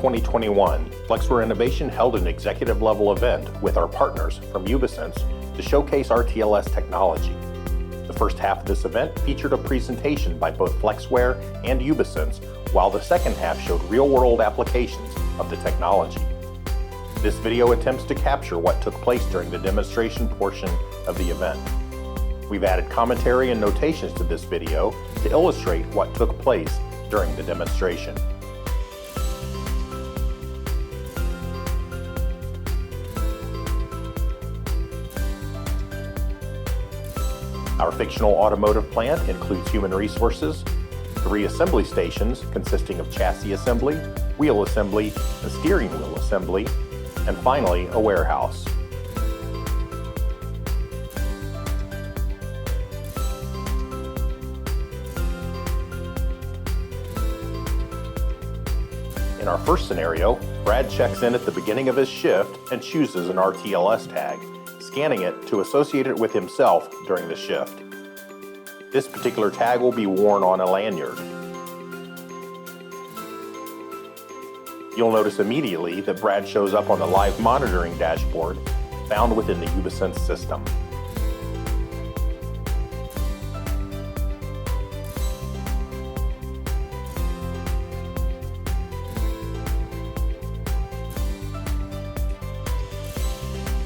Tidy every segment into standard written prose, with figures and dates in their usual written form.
2021, Flexware Innovation held an executive-level event with our partners from Ubisense to showcase RTLS technology. The first half of this event featured a presentation by both Flexware and Ubisense, while the second half showed real-world applications of the technology. This video attempts to capture what took place during the demonstration portion of the event. We've added commentary and notations to this video to illustrate what took place during the demonstration. Our fictional automotive plant includes human resources, 3 assembly stations consisting of chassis assembly, wheel assembly, and steering wheel assembly, and finally, a warehouse. In our first scenario, Brad checks in at the beginning of his shift and chooses an RTLS tag, scanning it to associate it with himself during the shift. This particular tag will be worn on a lanyard. You'll notice immediately that Brad shows up on the live monitoring dashboard found within the Ubisense system.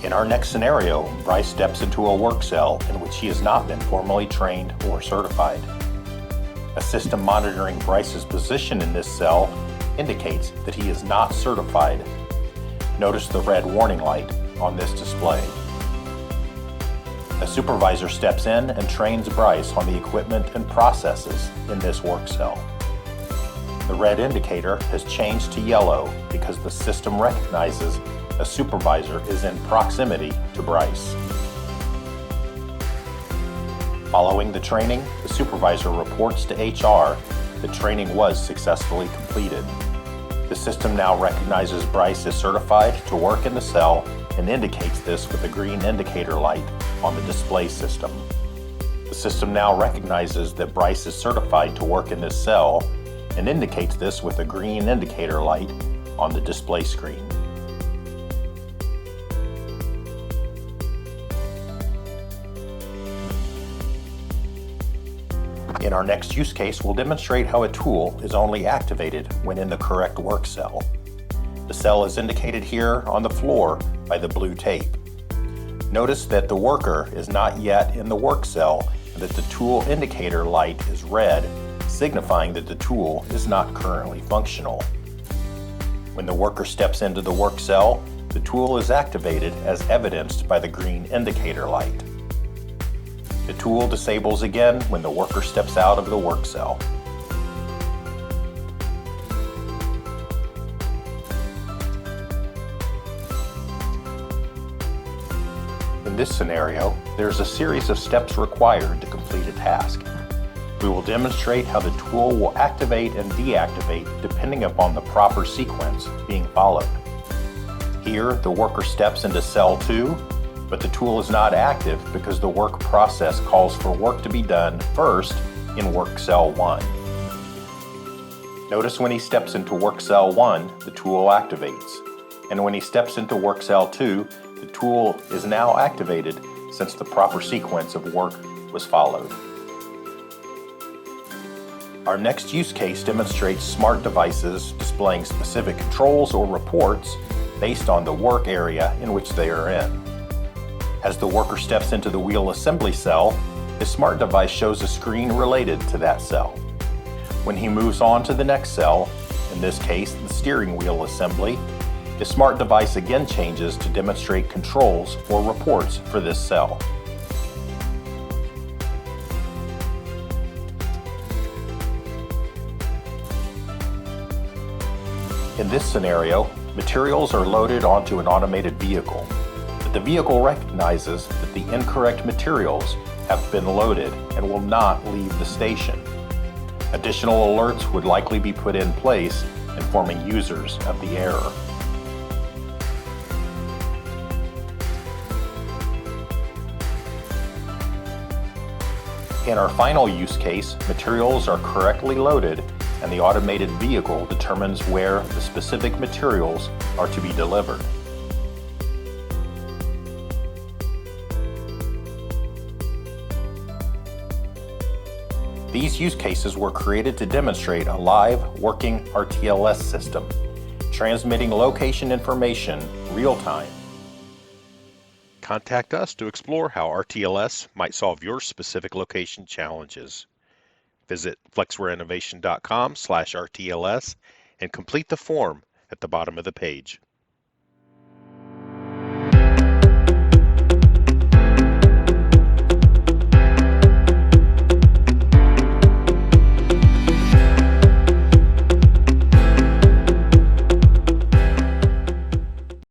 In our next scenario, Bryce steps into a work cell in which he has not been formally trained or certified. A system monitoring Bryce's position in this cell indicates that he is not certified. Notice the red warning light on this display. A supervisor steps in and trains Bryce on the equipment and processes in this work cell. The red indicator has changed to yellow because the system recognizes a supervisor is in proximity to Bryce. Following the training, the supervisor reports to HR that training was successfully completed. The system now recognizes Bryce is certified to work in the cell and indicates this with a green indicator light on the display system. The system now recognizes that Bryce is certified to work in this cell and indicates this with a green indicator light on the display screen. In our next use case, we'll demonstrate how a tool is only activated when in the correct work cell. The cell is indicated here on the floor by the blue tape. Notice that the worker is not yet in the work cell and that the tool indicator light is red, signifying that the tool is not currently functional. When the worker steps into the work cell, the tool is activated as evidenced by the green indicator light. The tool disables again when the worker steps out of the work cell. In this scenario, there's a series of steps required to complete a task. We will demonstrate how the tool will activate and deactivate depending upon the proper sequence being followed. Here, the worker steps into cell 2, but the tool is not active because the work process calls for work to be done first in work cell 1. Notice when he steps into work cell 1, the tool activates, and when he steps into work cell 2, the tool is now activated since the proper sequence of work was followed. Our next use case demonstrates smart devices displaying specific controls or reports based on the work area in which they are in. As the worker steps into the wheel assembly cell, the smart device shows a screen related to that cell. When he moves on to the next cell, in this case the steering wheel assembly, the smart device again changes to demonstrate controls or reports for this cell. In this scenario, materials are loaded onto an automated vehicle. The vehicle recognizes that the incorrect materials have been loaded and will not leave the station. Additional alerts would likely be put in place, informing users of the error. In our final use case, materials are correctly loaded and the automated vehicle determines where the specific materials are to be delivered. These use cases were created to demonstrate a live, working RTLS system, transmitting location information real-time. Contact us to explore how RTLS might solve your specific location challenges. Visit flexwareinnovation.com/RTLS and complete the form at the bottom of the page.